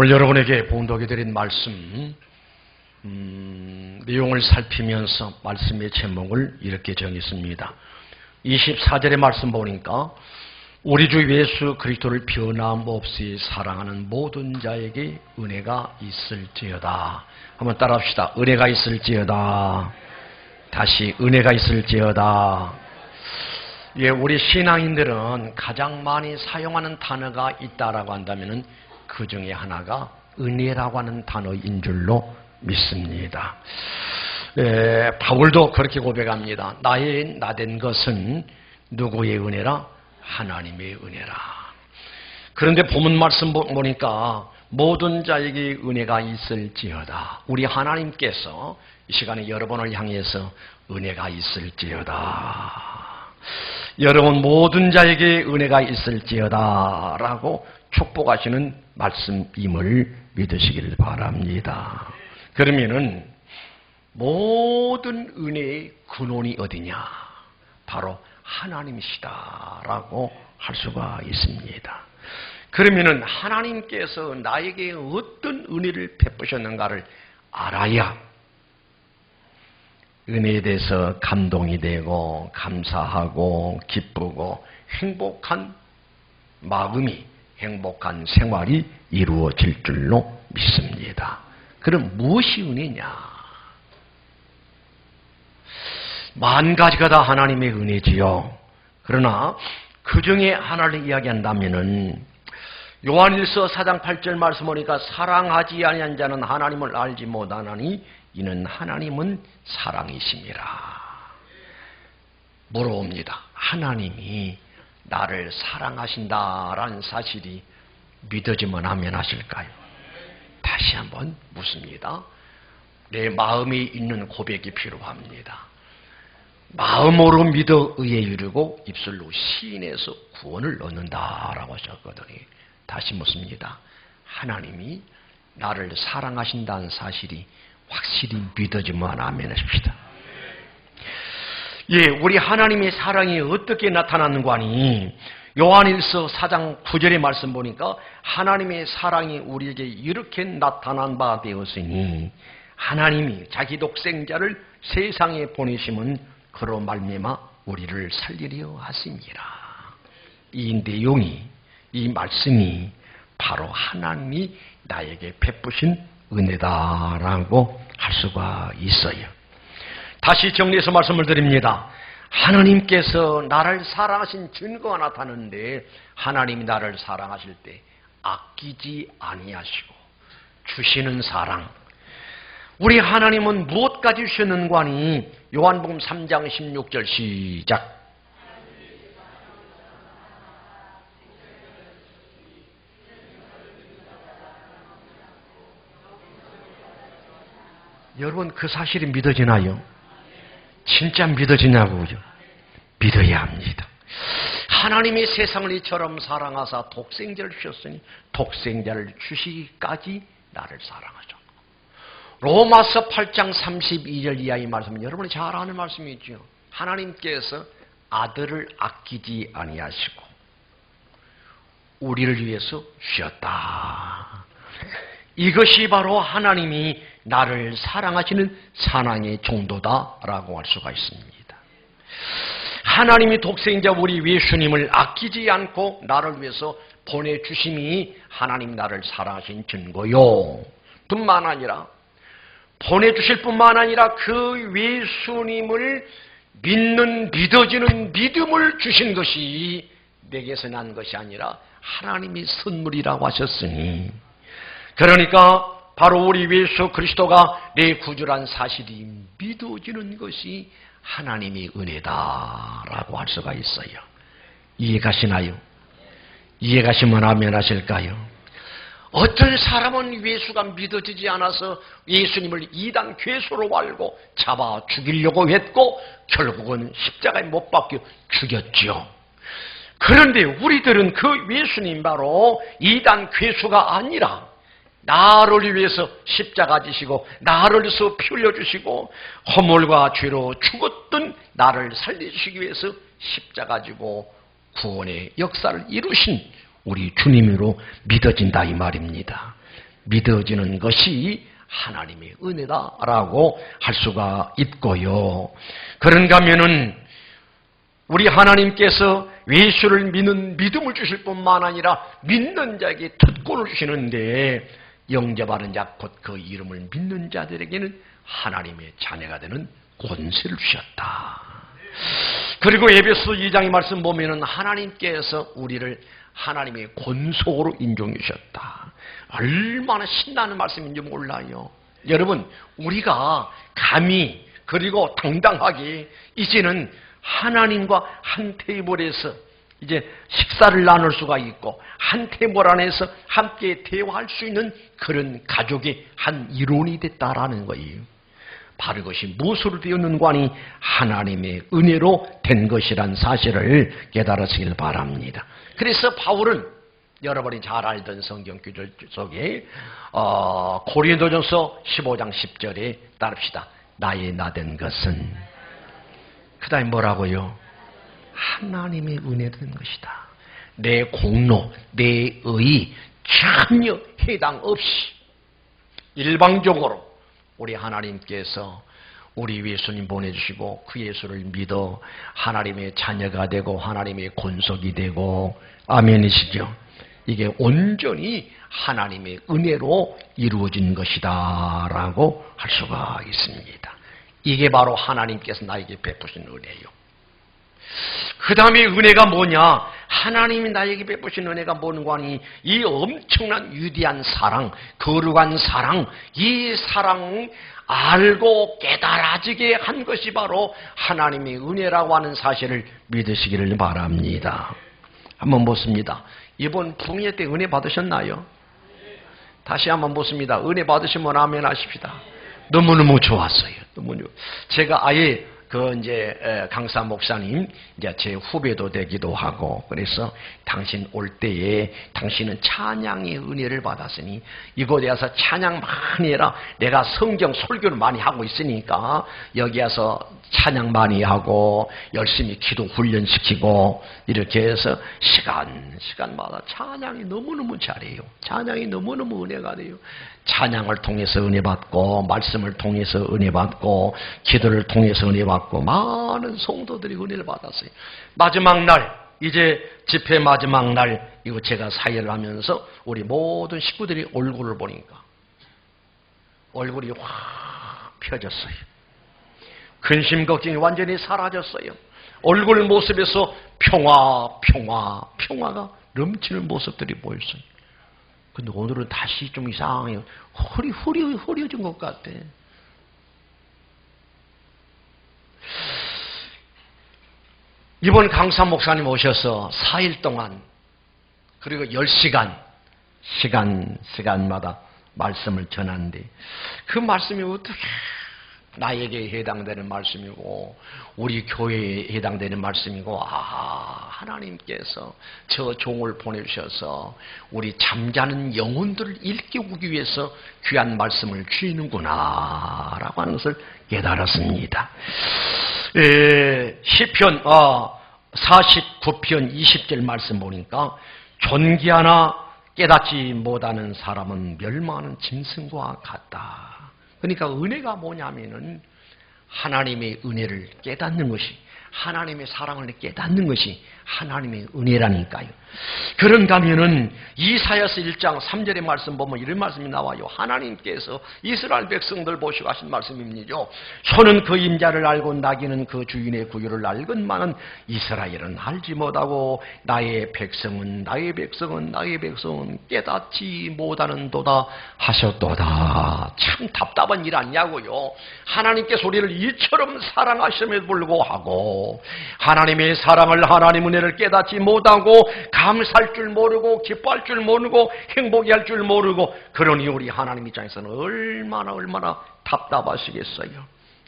오늘 여러분에게 봉독해 드린 말씀 내용을 살피면서 말씀의 제목을 이렇게 정했습니다. 24절의 말씀 보니까 우리 주 예수 그리스도를 변함없이 사랑하는 모든 자에게 은혜가 있을지어다. 한번 따라합시다. 은혜가 있을지어다. 다시 은혜가 있을지어다. 예, 우리 신앙인들은 가장 많이 사용하는 단어가 있다라고 한다면은 그 중에 하나가 은혜라고 하는 단어인 줄로 믿습니다. 바울도 그렇게 고백합니다. 나된 것은 누구의 은혜라? 하나님의 은혜라. 그런데 본문 말씀 보니까 모든 자에게 은혜가 있을지어다. 우리 하나님께서 이 시간에 여러분을 향해서 은혜가 있을지어다. 여러분 모든 자에게 은혜가 있을지어다 라고 축복하시는 말씀임을 믿으시기를 바랍니다. 그러면은 모든 은혜의 근원이 어디냐? 바로 하나님이시다라고 할 수가 있습니다. 그러면은 하나님께서 나에게 어떤 은혜를 베푸셨는가를 알아야 은혜에 대해서 감동이 되고 감사하고 기쁘고 행복한 마음이 행복한 생활이 이루어질 줄로 믿습니다. 그럼 무엇이 은혜냐? 만 가지가 다 하나님의 은혜지요. 그러나 그 중에 하나를 이야기한다면은 요한일서 4장 8절 말씀 보니까 사랑하지 아니한 자는 하나님을 알지 못하나니 이는 하나님은 사랑이심이라. 물어봅니다. 하나님이 나를 사랑하신다라는 사실이 믿어지면 하면 하실까요? 다시 한번 묻습니다. 내 마음에 있는 고백이 필요합니다. 마음으로 믿어 의에 이르고 입술로 시인해서 구원을 얻는다라고 하셨거든요. 다시 묻습니다. 하나님이 나를 사랑하신다는 사실이 확실히 믿어지면 아멘 하십시다. 예, 우리 하나님의 사랑이 어떻게 나타나는가 하니 요한일서 4장 9절의 말씀 보니까 하나님의 사랑이 우리에게 이렇게 나타난 바 되었으니 하나님이 자기 독생자를 세상에 보내심은 그로 말미암아 우리를 살리려 하심이라. 이 내용이, 이 말씀이 바로 하나님이 나에게 베푸신 은혜다라고 할 수가 있어요. 다시 정리해서 말씀을 드립니다. 하나님께서 나를 사랑하신 증거가 나타나는데 하나님이 나를 사랑하실 때 아끼지 아니하시고 주시는 사랑. 우리 하나님은 무엇까지 주셨는가 하니 요한복음 3장 16절 시작. 여러분 그 사실이 믿어지나요? 진짜 믿어지냐고요? 믿어야 합니다. 하나님이 세상을 이처럼 사랑하사 독생자를 주셨으니 독생자를 주시기까지 나를 사랑하셨고 로마서 8장 32절 이하의 말씀은 여러분이 잘 아는 말씀이죠. 하나님께서 아들을 아끼지 아니하시고 우리를 위해서 주셨다. 이것이 바로 하나님이 나를 사랑하시는 사랑의 정도다라고 할 수가 있습니다. 하나님이 독생자 우리 예수님을 아끼지 않고 나를 위해서 보내주심이 하나님 나를 사랑하신 증거요. 뿐만 아니라 보내주실 뿐만 아니라 그 예수님을 믿는 믿어지는 믿음을 주신 것이 내게서 난 것이 아니라 하나님이 선물이라고 하셨으니 그러니까 바로 우리 예수 그리스도가 내 구주란 사실이 믿어지는 것이 하나님의 은혜다라고 할 수가 있어요. 이해가시나요? 이해가시면 아멘 하실까요? 어떤 사람은 예수가 믿어지지 않아서 예수님을 이단 괴수로 알고 잡아 죽이려고 했고 결국은 십자가에 못 박혀 죽였죠. 그런데 우리들은 그 예수님 바로 이단 괴수가 아니라 나를 위해서 십자가 지시고 나를 위해서 피 흘려주시고 허물과 죄로 죽었던 나를 살려주시기 위해서 십자가 지고 구원의 역사를 이루신 우리 주님으로 믿어진다 이 말입니다. 믿어지는 것이 하나님의 은혜다라고 할 수가 있고요. 그런가 하면은 우리 하나님께서 예수를 믿는 믿음을 주실 뿐만 아니라 믿는 자에게 특권을 주시는데 영접하는 자 곧 그 이름을 믿는 자들에게는 하나님의 자녀가 되는 권세를 주셨다. 그리고 에베소 2장의 말씀 보면은 하나님께서 우리를 하나님의 권속으로 인정해 주셨다. 얼마나 신나는 말씀인지 몰라요. 여러분, 우리가 감히 그리고 당당하게 이제는 하나님과 한 테이블에서 이제 식사를 나눌 수가 있고 한 테이블 안에서 함께 대화할 수 있는 그런 가족의 한 일원이 됐다라는 거예요. 바로 그것이 무엇으로 되었는가 하니 하나님의 은혜로 된 것이란 사실을 깨달으시길 바랍니다. 그래서 바울은 여러분이 잘 알던 성경 구절 속에 고린도전서 15장 10절에 따릅시다. 나의 나된 것은 그 다음에 뭐라고요? 하나님의 은혜 된 것이다. 내 공로, 내 의 전혀 해당 없이 일방적으로 우리 하나님께서 우리 예수님 보내주시고 그 예수를 믿어 하나님의 자녀가 되고 하나님의 권속이 되고 아멘이시죠? 이게 온전히 하나님의 은혜로 이루어진 것이다 라고 할 수가 있습니다. 이게 바로 하나님께서 나에게 베푸신 은혜예요. 그 다음에 은혜가 뭐냐? 하나님이 나에게 베푸신 은혜가 뭔가 하니 이 엄청난 위대한 사랑, 거룩한 사랑, 이 사랑 알고 깨달아지게 한 것이 바로 하나님의 은혜라고 하는 사실을 믿으시기를 바랍니다. 한번 보습니다. 이번 풍요 때 은혜 받으셨나요? 다시 한번 보습니다. 은혜 받으시면 아멘 하십시다. 너무너무 좋았어요. 제가 아예 강사 목사님, 이제 제 후배도 되기도 하고, 그래서 당신 올 때에 당신은 찬양의 은혜를 받았으니 이곳에 와서 찬양 많이 해라. 내가 성경 설교를 많이 하고 있으니까 여기 와서 찬양 많이 하고 열심히 기도 훈련시키고 이렇게 해서 시간마다 찬양이 너무너무 잘해요. 찬양이 너무너무 은혜가 돼요. 찬양을 통해서 은혜 받고 말씀을 통해서 은혜 받고 기도를 통해서 은혜 받고 많은 성도들이 은혜를 받았어요. 마지막 날, 이제 집회 마지막 날, 이거 제가 사회를 하면서 우리 모든 식구들이 얼굴을 보니까 얼굴이 확 펴졌어요. 근심 걱정이 완전히 사라졌어요. 얼굴 모습에서 평화가 넘치는 모습들이 보였어요. 근데 오늘은 다시 좀 이상해요. 흐려진 것 같아. 이번 강사 목사님 오셔서 4일 동안 그리고 10시간 시간마다 말씀을 전하는데 그 말씀이 어떻게 나에게 해당되는 말씀이고 우리 교회에 해당되는 말씀이고 하나님께서 저 종을 보내주셔서 우리 잠자는 영혼들을 일깨우기 위해서 귀한 말씀을 주시는구나 라고 하는 것을 깨달았습니다. 시편 49편 20절 말씀 보니까 존귀하나 깨닫지 못하는 사람은 멸망하는 짐승과 같다. 그러니까 은혜가 뭐냐면은 하나님의 은혜를 깨닫는 것이, 하나님의 사랑을 깨닫는 것이 하나님의 은혜라니까요. 그런가 하면은 이사야서 1장 3절의 말씀 보면 이런 말씀이 나와요. 하나님께서 이스라엘 백성들 보시고 하신 말씀입니다. 소는 그 임자를 알고 나귀는 그 주인의 구유를 알건만은 이스라엘은 알지 못하고 나의 백성은 깨닫지 못하는도다 하셨도다. 참 답답한 일 아니냐고요. 하나님께서 우리를 이처럼 사랑하심에도 불구하고 하나님의 사랑을, 하나님 은혜를 깨닫지 못하고 감사할 줄 모르고 기뻐할 줄 모르고 행복해 할 줄 모르고, 그러니 우리 하나님 입장에서는 얼마나 답답하시겠어요.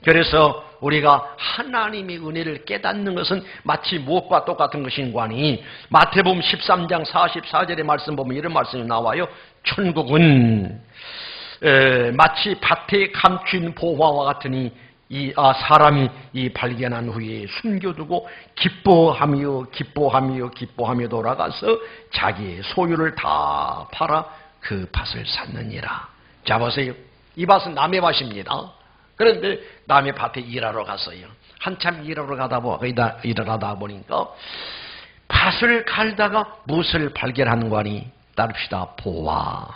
그래서 우리가 하나님의 은혜를 깨닫는 것은 마치 무엇과 똑같은 것인가 하니 마태복음 13장 44절의 말씀 보면 이런 말씀이 나와요. 천국은 마치 밭에 감춘 보화와 같으니 사람이 이 발견한 후에 숨겨두고 기뻐하며 돌아가서 자기의 소유를 다 팔아 그 밭을 샀느니라. 자 보세요. 이 밭은 남의 밭입니다. 그런데 남의 밭에 일하러 갔어요. 한참 일하러 일하다 보니까 밭을 갈다가 무엇을 발견하는 거니? 따릅시다. 보화.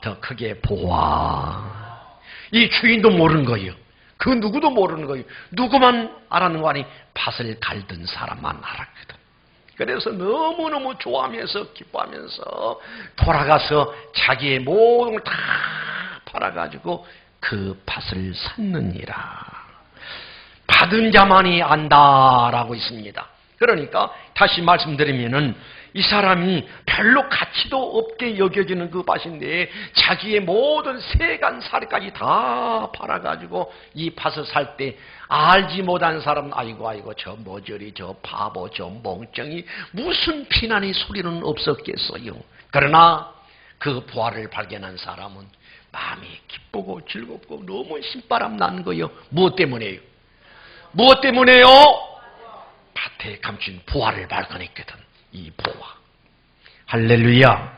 더 크게 보화. 이 주인도 모르는 거예요. 그 누구도 모르는 거예요. 누구만 알았는 거 아니? 밭을 갈던 사람만 알았거든. 그래서 너무너무 좋아하면서 기뻐하면서 돌아가서 자기의 모든 걸 다 팔아가지고 그 밭을 샀느니라. 받은 자만이 안다라고 있습니다. 그러니까 다시 말씀드리면은 이 사람이 별로 가치도 없게 여겨지는 그 밭인데 자기의 모든 세간살이까지 다 팔아가지고 이 밭을 살 때 알지 못한 사람은 아이고 저 모조리 저 바보 저 멍청이 무슨 피난의 소리는 없었겠어요. 그러나 그 부활을 발견한 사람은 마음이 기쁘고 즐겁고 너무 신바람 나는 거예요. 무엇 때문에요? 무엇 때문에요? 밭에 감춘 보화를 발견했거든. 이 보화. 할렐루야.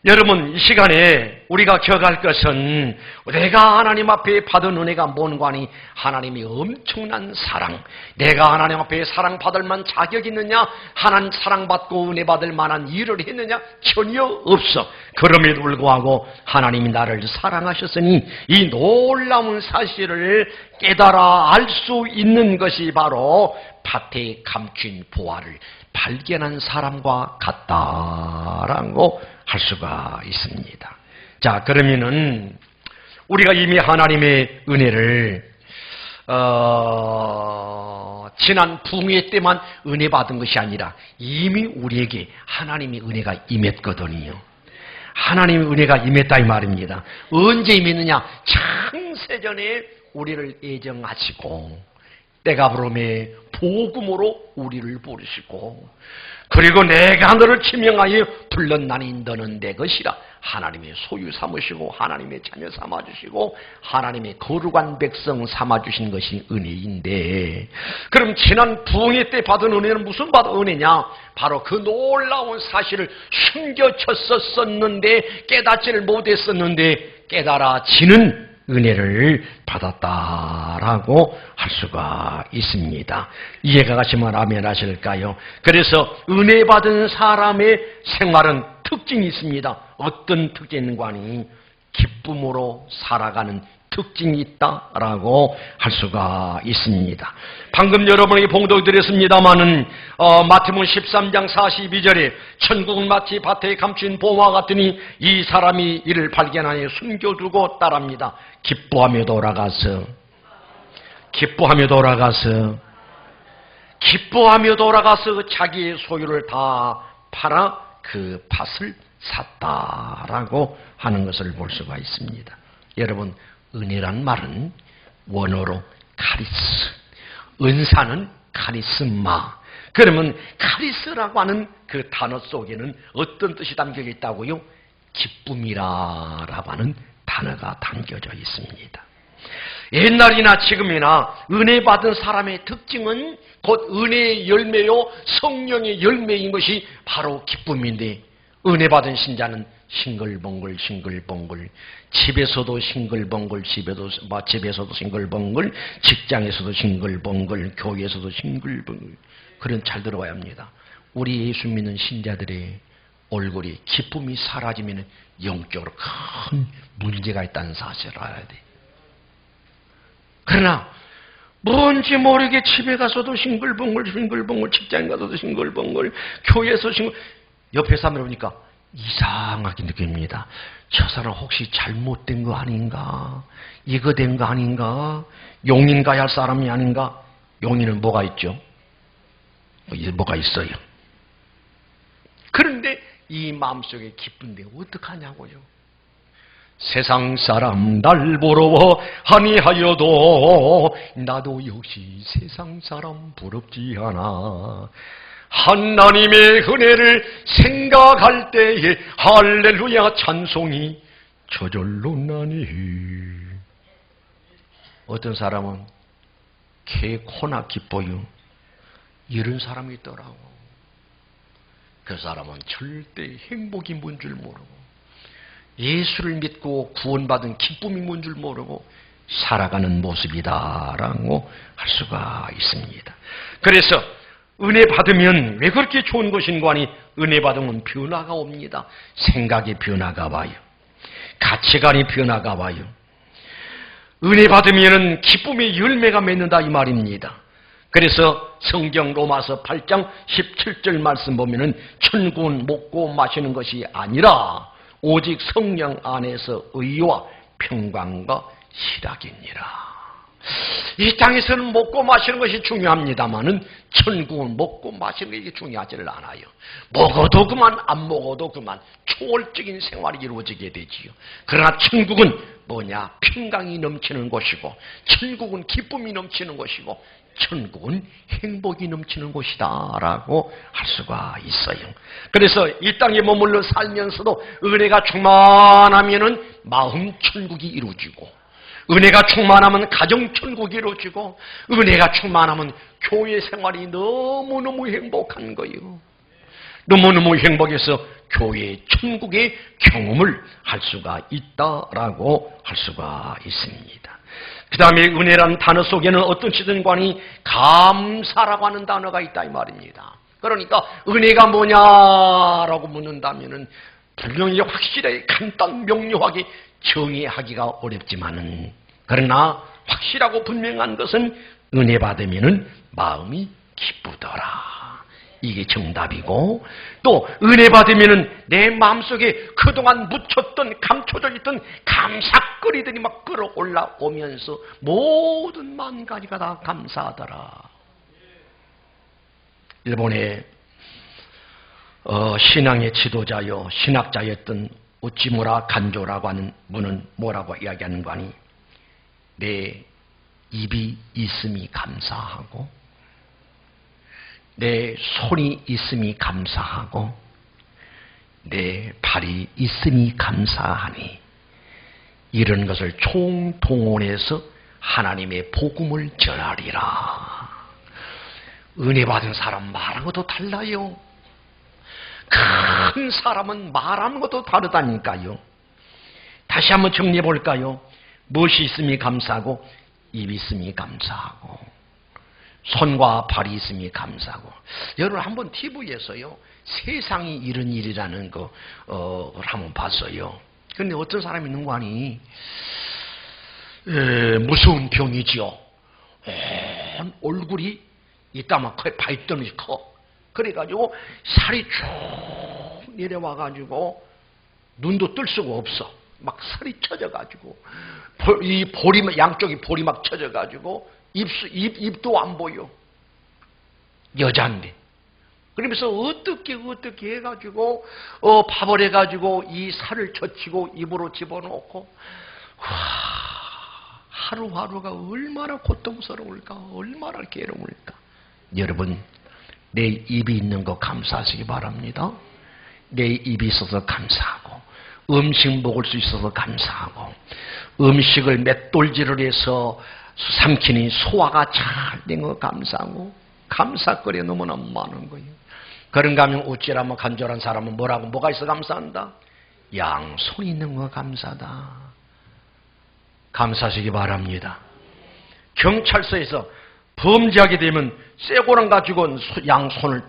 여러분 이 시간에 우리가 기억할 것은 내가 하나님 앞에 받은 은혜가 뭔가니 하나님이 엄청난 사랑. 내가 하나님 앞에 사랑받을 만한 자격이 있느냐? 하나님 사랑받고 은혜 받을 만한 일을 했느냐? 전혀 없어. 그럼에도 불구하고 하나님이 나를 사랑하셨으니 이 놀라운 사실을 깨달아 알 수 있는 것이 바로 밭에 감춘 보화를 발견한 사람과 같다라고 할 수가 있습니다. 자, 그러면은 우리가 이미 하나님의 은혜를 지난 부흥회 때만 은혜 받은 것이 아니라 이미 우리에게 하나님의 은혜가 임했거든요. 하나님의 은혜가 임했다 이 말입니다. 언제 임했느냐? 창세전에 우리를 애정하시고 때가 부름에 복음으로 우리를 부르시고 그리고 내가 너를 지명하여 불렀나니 너는 내 것이라 하나님의 소유 삼으시고 하나님의 자녀 삼아주시고 하나님의 거룩한 백성 삼아주신 것이 은혜인데 그럼 지난 부흥회 때 받은 은혜는 무슨 받은 은혜냐? 바로 그 놀라운 사실을 숨겨졌었는데 깨닫지를 못했었는데 깨달아지는 은혜를 받았다라고 할 수가 있습니다. 이해가 가시면 아멘 하실까요? 그래서 은혜 받은 사람의 생활은 특징이 있습니다. 어떤 특징이 있는가 하니 기쁨으로 살아가는 특징이 있다라고 할 수가 있습니다. 방금 여러분에게 봉독 드렸습니다마는 마태복음 13장 42절에 천국은 마치 밭에 감춘 보화 같으니 이 사람이 이를 발견하여 숨겨두고 따랍니다. 기뻐하며 돌아가서 자기의 소유를 다 팔아 그 밭을 샀다라고 하는 것을 볼 수가 있습니다. 여러분 은혜란 말은 원어로 카리스, 은사는 카리스마. 그러면 카리스라고 하는 그 단어 속에는 어떤 뜻이 담겨 있다고요? 기쁨이라고 하는 단어가 담겨져 있습니다. 옛날이나 지금이나 은혜 받은 사람의 특징은 곧 은혜의 열매요 성령의 열매인 것이 바로 기쁨인데 은혜 받은 신자는 싱글벙글 집에서도 싱글벙글 집에서도 싱글벙글 직장에서도 싱글벙글 교회에서도 싱글벙글. 그런 잘 들어봐야 합니다. 우리 예수 믿는 신자들의 얼굴이 기쁨이 사라지면 영적으로 큰 문제가 있다는 사실을 알아야 돼. 그러나 뭔지 모르게 집에 가서도 싱글벙글 직장에 가서도 싱글벙글 교회에서 옆에 사람을 보니까 이상하게 느낍니다. 저 사람 혹시 잘못된 거 아닌가? 이거 된 거 아닌가? 용인 가야 할 사람이 아닌가? 용인은 뭐가 있죠? 뭐가 있어요. 그런데 이 마음속에 기쁜데 어떡하냐고요? 세상 사람 날 부러워 아니하여도 나도 역시 세상 사람 부럽지 않아. 하나님의 은혜를 생각할 때에 할렐루야 찬송이 저절로 나니. 어떤 사람은 개코나 기뻐요. 이런 사람이 있더라고. 그 사람은 절대 행복이 뭔 줄 모르고 예수를 믿고 구원받은 기쁨이 뭔 줄 모르고 살아가는 모습이다라고 할 수가 있습니다. 그래서 은혜 받으면 왜 그렇게 좋은 것인가 하니 은혜 받으면 변화가 옵니다. 생각의 변화가 와요. 가치관의 변화가 와요. 은혜 받으면 기쁨의 열매가 맺는다 이 말입니다. 그래서 성경 로마서 8장 17절 말씀 보면은 천국은 먹고 마시는 것이 아니라 오직 성령 안에서 의와 평강과 희락이니라. 이 땅에서는 먹고 마시는 것이 중요합니다만은 천국은 먹고 마시는 게 중요하지를 않아요. 먹어도 그만 안 먹어도 그만 초월적인 생활이 이루어지게 되지요. 그러나 천국은 뭐냐? 평강이 넘치는 곳이고 천국은 기쁨이 넘치는 곳이고 천국은 행복이 넘치는 곳이다 라고 할 수가 있어요. 그래서 이 땅에 머물러 살면서도 은혜가 충만하면은 마음 천국이 이루어지고 은혜가 충만하면 가정 천국이 이루어지고 은혜가 충만하면 교회 생활이 너무너무 행복한 거예요. 너무너무 행복해서 교회 천국의 경험을 할 수가 있다라고 할 수가 있습니다. 그 다음에 은혜라는 단어 속에는 어떤 시든관이 감사라고 하는 단어가 있다 이 말입니다. 그러니까 은혜가 뭐냐라고 묻는다면은 분명히 확실하게 간단 명료하게 정의하기가 어렵지만은 그러나 확실하고 분명한 것은 은혜 받으면은 마음이 기쁘더라. 이게 정답이고 또 은혜 받으면은 내 마음속에 그동안 묻혔던 감춰져 있던 감사거리들이 막 끌어올라오면서 모든 만 가지가 다 감사하더라. 일본의 신앙의 지도자요 신학자였던 우치무라 간조라고 하는 분은 뭐라고 이야기하는 거 아니? 내 입이 있음이 감사하고 내 손이 있음이 감사하고 내 발이 있음이 감사하니 이런 것을 총동원해서 하나님의 복음을 전하리라. 은혜 받은 사람 말하는 것도 달라요. 큰 사람은 말하는 것도 다르다니까요. 다시 한번 정리해 볼까요? 무엇이 있음이 감사하고 입이 있음이 감사하고 손과 발이 있음이 감사하고. 여러분 한번 TV에서요 세상이 이런 일이라는 거 한번 봤어요. 그런데 어떤 사람이 있는 거 아니? 무서운 병이지요. 얼굴이 이따만 발등이 커. 그래가지고 살이 쭉 내려와가지고 눈도 뜰 수가 없어. 막 살이 쳐져가지고 이 볼이 양쪽이 볼이 막 쳐져가지고 입도 안 보여. 여자인데. 그러면서 어떻게 해가지고 밥을 해가지고 이 살을 젖히고 입으로 집어넣고 하루하루가 얼마나 고통스러울까, 얼마나 괴로울까. 여러분 내 입이 있는 거 감사하시기 바랍니다. 내 입이 있어서 감사하고 음식 먹을 수 있어서 감사하고 음식을 맷돌질을 해서 삼키니 소화가 잘 된 거 감사하고 감사거리 너무나 많은 거예요. 그런가 하면 어찌라면 간절한 사람은 뭐가 있어 감사한다? 양손 있는 거 감사다. 감사하시기 바랍니다. 경찰서에서 범죄하게 되면 쇠고랑 가지고 양손을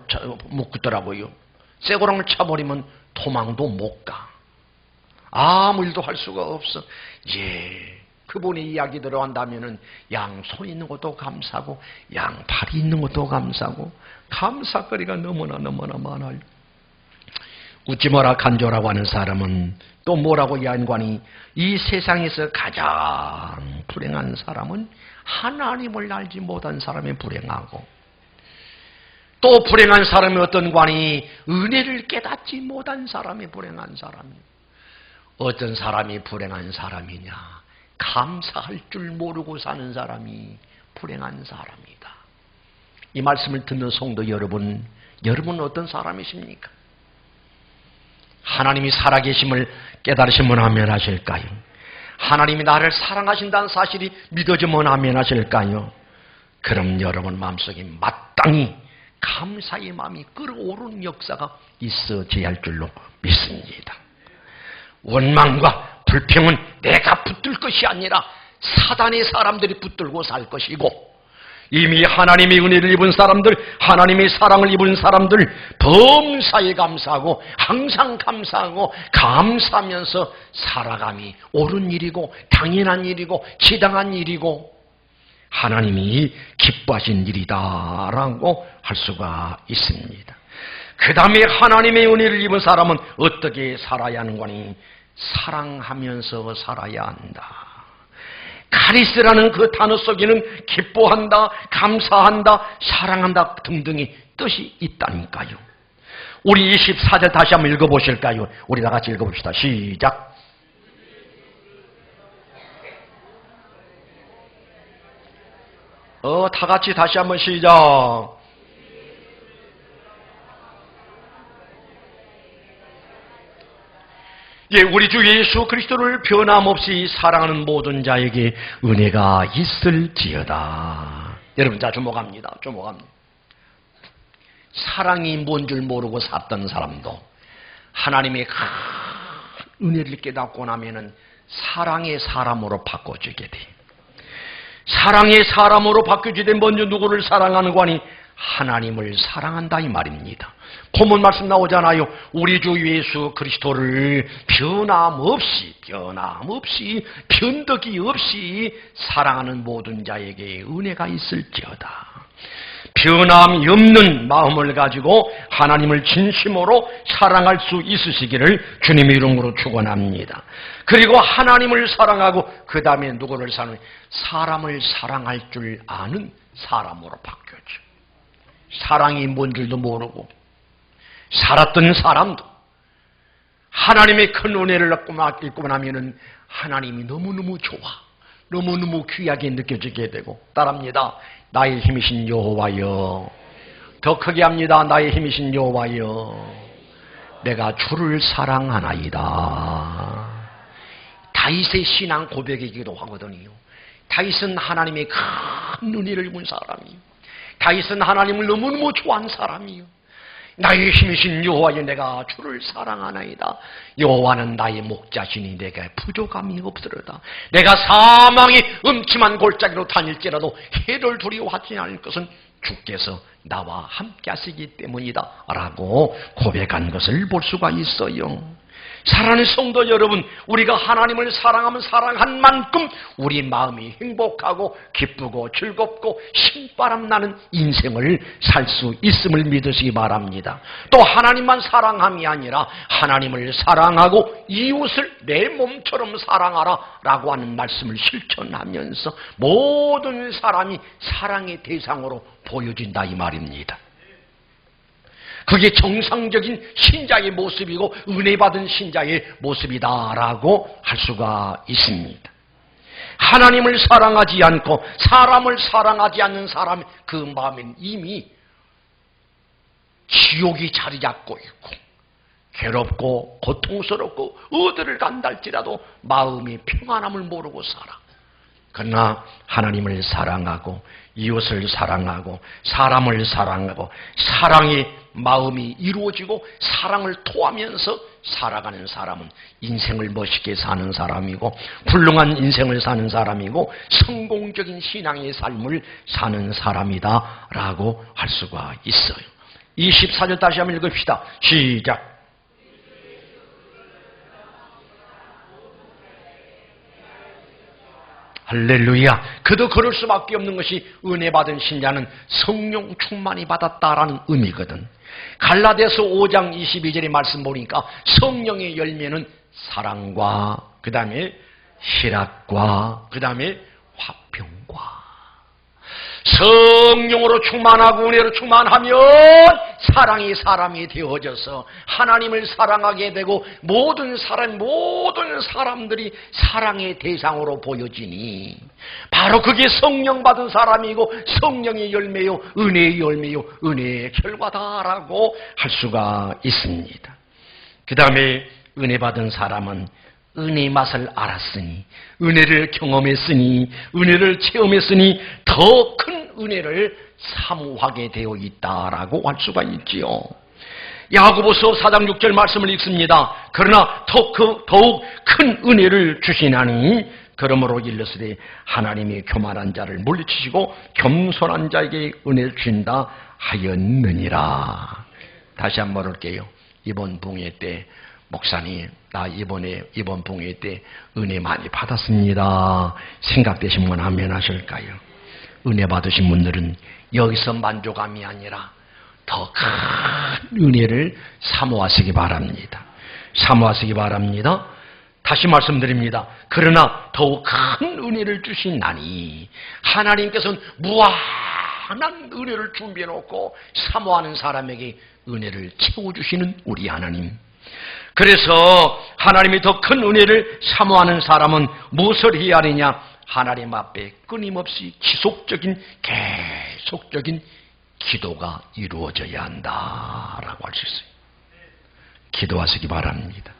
묶더라고요. 쇠고랑을 차버리면 도망도 못 가. 아무 일도 할 수가 없어. 그분의 이야기대로 한다면은 양손 있는 것도 감사하고 양팔이 있는 것도 감사하고 감사거리가 너무나 많아요. 우찌모라 간조라고 하는 사람은 또 뭐라고 이야기하니 이 세상에서 가장 불행한 사람은 하나님을 알지 못한 사람이 불행하고 또 불행한 사람이 어떤 관이 은혜를 깨닫지 못한 사람이 불행한 사람이에요. 어떤 사람이 불행한 사람이냐? 감사할 줄 모르고 사는 사람이 불행한 사람이다. 이 말씀을 듣는 성도 여러분은 어떤 사람이십니까? 하나님이 살아계심을 깨달으시면 아멘 하실까요? 하나님이 나를 사랑하신다는 사실이 믿어지면 아멘 하실까요? 그럼 여러분 마음속에 마땅히 감사의 마음이 끓어오르는 역사가 있어져야 할 줄로 믿습니다. 원망과 불평은 내가 붙들 것이 아니라 사단의 사람들이 붙들고 살 것이고, 이미 하나님의 은혜를 입은 사람들, 하나님의 사랑을 입은 사람들 범사에 감사하고 항상 감사하고 감사하면서 살아감이 옳은 일이고 당연한 일이고 지당한 일이고 하나님이 기뻐하신 일이다라고 할 수가 있습니다. 그 다음에 하나님의 은혜를 입은 사람은 어떻게 살아야 하는 거니? 사랑하면서 살아야 한다. 카리스라는 그 단어 속에는 기뻐한다, 감사한다, 사랑한다 등등의 뜻이 있다니까요. 우리 24절 다시 한번 읽어보실까요? 우리 다 같이 읽어봅시다. 시작. 다 같이 다시 한번 시작. 예, 우리 주 예수 그리스도를 변함없이 사랑하는 모든 자에게 은혜가 있을지어다. 여러분, 자, 주목합니다. 주목합니다. 사랑이 뭔 줄 모르고 샀던 사람도 하나님의 큰 은혜를 깨닫고 나면은 사랑의 사람으로 바꿔주게 돼. 사랑의 사람으로 바뀌어지되 먼저 누구를 사랑하는 거니? 하나님을 사랑한다 이 말입니다. 본문 말씀 나오잖아요. 우리 주 예수 그리스도를 변함없이 변덕이 없이 사랑하는 모든 자에게 은혜가 있을지어다. 변함이 없는 마음을 가지고 하나님을 진심으로 사랑할 수 있으시기를 주님의 이름으로 축원합니다. 그리고 하나님을 사랑하고 그 다음에 누구를 사람을 사랑할 줄 아는 사람으로 바뀌었죠. 사랑이 뭔 줄도 모르고 살았던 사람도 하나님의 큰 은혜를 읽고 나면은 하나님이 너무너무 좋아, 너무너무 귀하게 느껴지게 되고 따라합니다. 나의 힘이신 여호와여. 더 크게 합니다. 나의 힘이신 여호와여, 내가 주를 사랑하나이다. 다윗의 신앙 고백이기도 하거든요. 다윗은 하나님의 큰 은혜를 입은 사람이에요. 다윗은 하나님을 너무너무 좋아하는 사람이요. 나의 힘이신 여호와여, 내가 주를 사랑하나이다. 여호와는 나의 목자시니 내게 부족함이 없으리다. 내가 사망의 음침한 골짜기로 다닐지라도 해를 두려워하지 않을 것은 주께서 나와 함께 하시기 때문이다 라고 고백한 것을 볼 수가 있어요. 사랑하는 성도 여러분, 우리가 하나님을 사랑하면 사랑한 만큼 우리 마음이 행복하고 기쁘고 즐겁고 신바람 나는 인생을 살 수 있음을 믿으시기 바랍니다. 또 하나님만 사랑함이 아니라 하나님을 사랑하고 이웃을 내 몸처럼 사랑하라 라고 하는 말씀을 실천하면서 모든 사람이 사랑의 대상으로 보여진다 이 말입니다. 그게 정상적인 신자의 모습이고 은혜 받은 신자의 모습이다라고 할 수가 있습니다. 하나님을 사랑하지 않고 사람을 사랑하지 않는 사람, 그 마음엔 이미 지옥이 자리 잡고 있고 괴롭고 고통스럽고 어디를 간달지라도 마음이 평안함을 모르고 살아. 그러나 하나님을 사랑하고 이웃을 사랑하고 사람을 사랑하고 사랑의 마음이 이루어지고 사랑을 토하면서 살아가는 사람은 인생을 멋있게 사는 사람이고 훌륭한 인생을 사는 사람이고 성공적인 신앙의 삶을 사는 사람이다 라고 할 수가 있어요. 24절 다시 한번 읽읍시다. 시작. 할렐루야. 그도 그럴 수밖에 없는 것이 은혜 받은 신자는 성령 충만이 받았다라는 의미거든. 갈라디아서 5장 22절의 말씀 보니까 성령의 열매는 사랑과 그 다음에 희락과 그 다음에 화평과, 성령으로 충만하고 은혜로 충만하면 사랑이 사람이 되어져서 하나님을 사랑하게 되고 모든 사람들이 사랑의 대상으로 보여지니 바로 그게 성령 받은 사람이고 성령의 열매요 은혜의 열매요 은혜의 결과다라고 할 수가 있습니다. 그 다음에 은혜 받은 사람은 은혜의 맛을 알았으니, 은혜를 경험했으니, 은혜를 체험했으니 더 큰 은혜를 사모하게 되어 있다라고 할 수가 있지요. 야고보서 4장 6절 말씀을 읽습니다. 그러나 더욱 큰 은혜를 주시나니 그러므로 일러스되 하나님이 교만한 자를 물리치시고 겸손한 자에게 은혜를 주신다 하였느니라. 다시 한번 볼게요. 이번 봉회 때 목사님 나 이번 봉회 때 은혜 많이 받았습니다. 생각되시면 아멘 하실까요? 은혜 받으신 분들은 여기서 만족함이 아니라 더 큰 은혜를 사모하시기 바랍니다. 사모하시기 바랍니다. 다시 말씀드립니다. 그러나 더욱 큰 은혜를 주시나니 하나님께서는 무한한 은혜를 준비해 놓고 사모하는 사람에게 은혜를 채워주시는 우리 하나님. 그래서 하나님이 더 큰 은혜를 사모하는 사람은 무엇을 해야 하느냐? 하나님 앞에 끊임없이 계속적인 기도가 이루어져야 한다라고 할 수 있어요. 기도하시기 바랍니다.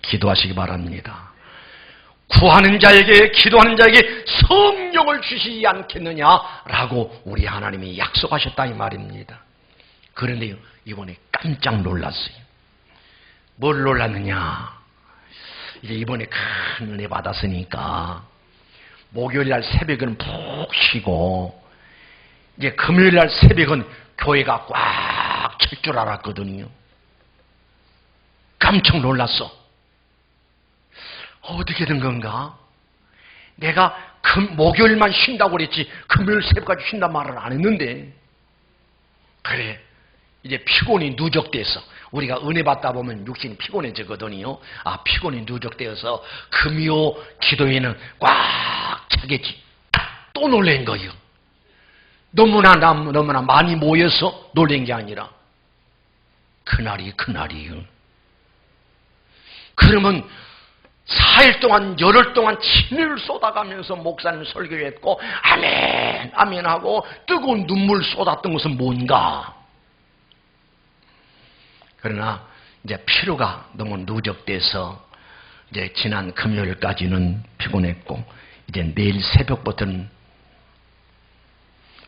기도하시기 바랍니다. 구하는 자에게, 기도하는 자에게 성령을 주시지 않겠느냐라고 우리 하나님이 약속하셨다 이 말입니다. 그런데 이번에 깜짝 놀랐어요. 뭘 놀랐느냐? 이제 이번에 큰 은혜 받았으니까 목요일날 새벽은 푹 쉬고 이제 금요일날 새벽은 교회가 꽉 찰 줄 알았거든요. 깜짝 놀랐어. 어떻게 된 건가? 내가 목요일만 쉰다고 그랬지 금요일 새벽까지 쉰단 말을 안 했는데 그래 이제 피곤이 누적돼서 우리가 은혜 받다 보면 육신이 피곤해지거든요. 피곤이 누적되어서 금요 기도회는 꽉 차겠지. 또 놀란 거예요. 너무나 많이 모여서 놀란 게 아니라 그날이에요. 그러면 4일 동안 열흘 동안 침을 쏟아가면서 목사님 설교했고 아멘 아멘 하고 뜨거운 눈물 쏟았던 것은 뭔가? 그러나 이제 피로가 너무 누적돼서 이제 지난 금요일까지는 피곤했고 이제 내일 새벽부터는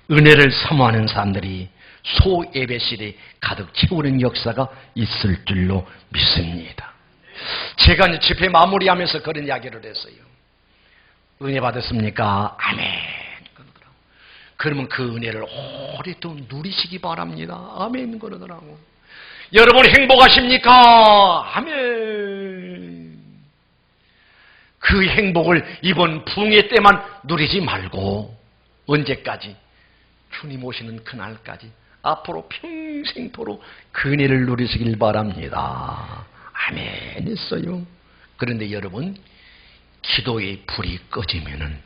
은혜를 사모하는 사람들이 소예배실에 가득 채우는 역사가 있을 줄로 믿습니다. 제가 이제 집회 마무리하면서 그런 이야기를 했어요. 은혜 받았습니까? 아멘. 그러면 그 은혜를 오랫동안 누리시기 바랍니다. 아멘 그러더라고. 여러분 행복하십니까? 아멘. 그 행복을 이번 붕괴 때만 누리지 말고 언제까지? 주님 오시는 그날까지 앞으로 평생토록 그 은혜를 누리시길 바랍니다. 아멘 했어요. 그런데 여러분 기도의 불이 꺼지면은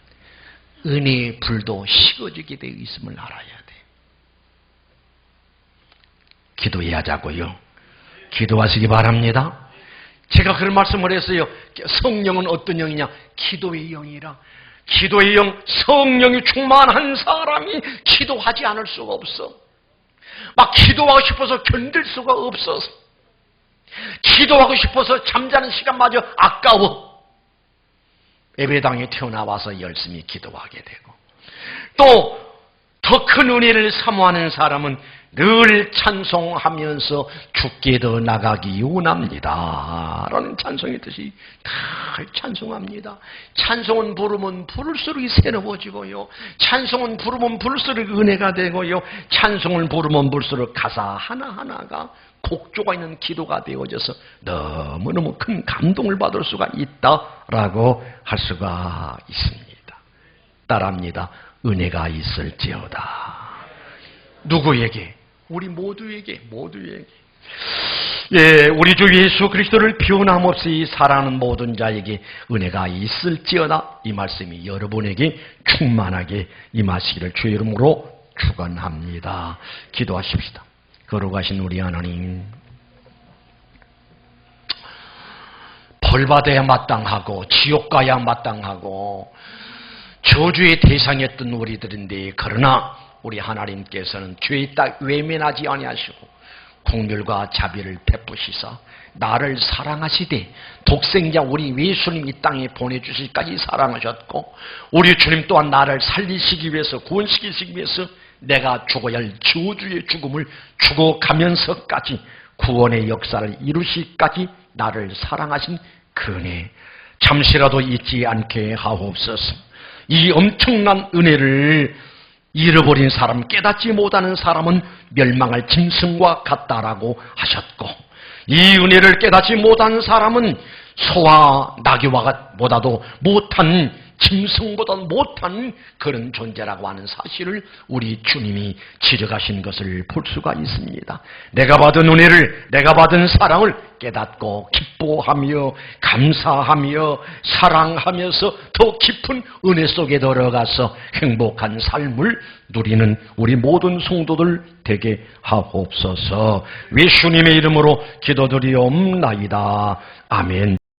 은혜의 불도 식어지게 되어 있음을 알아야 돼. 기도해야 하자고요. 기도하시기 바랍니다. 제가 그런 말씀을 했어요. 성령은 어떤 영이냐? 기도의 영이라. 기도의 영, 성령이 충만한 사람이 기도하지 않을 수가 없어. 막 기도하고 싶어서 견딜 수가 없어서. 기도하고 싶어서 잠자는 시간마저 아까워. 예배당에 태어나와서 열심히 기도하게 되고 또 더 큰 은혜를 사모하는 사람은 늘 찬송하면서 주께 더 나가기 원합니다 라는 찬송의 뜻이 늘 찬송합니다. 찬송은 부르면 부를수록 새로워지고요. 찬송은 부르면 부를수록 은혜가 되고요. 찬송을 부르면 부를수록 가사 하나하나가 곡조가 있는 기도가 되어져서 너무너무 큰 감동을 받을 수가 있다라고 할 수가 있습니다. 따라합니다. 은혜가 있을지어다. 누구에게? 우리 모두에게. 예, 우리 주 예수 그리스도를 변함없이 사랑하는 모든 자에게 은혜가 있을지어다. 이 말씀이 여러분에게 충만하게 임하시기를 주의 이름으로 축원합니다. 기도하십시다. 거룩하신 우리 하나님, 벌받아야 마땅하고 지옥 가야 마땅하고 저주의 대상이었던 우리들인데 그러나 우리 하나님께서는 죄의 딱 외면하지 아니하시고 긍휼과 자비를 베푸시사 나를 사랑하시되 독생자 우리 예수님 이 땅에 보내주시기까지 사랑하셨고 우리 주님 또한 나를 살리시기 위해서 구원시키시기 위해서 내가 죽어야 할 저주의 죽음을 죽어가면서까지 구원의 역사를 이루시기까지 나를 사랑하신 그 은혜 잠시라도 잊지 않게 하옵소서. 이 엄청난 은혜를 잃어버린 사람, 깨닫지 못하는 사람은 멸망할 짐승과 같다라고 하셨고, 이 은혜를 깨닫지 못한 사람은 소와 나귀와 보다도 못한, 짐승보다 못한 그런 존재라고 하는 사실을 우리 주님이 지적하신 것을 볼 수가 있습니다. 내가 받은 은혜를, 내가 받은 사랑을 깨닫고 기뻐하며 감사하며 사랑하면서 더 깊은 은혜 속에 들어가서 행복한 삶을 누리는 우리 모든 성도들 되게 하옵소서. 예수님의 이름으로 기도드리옵나이다. 아멘.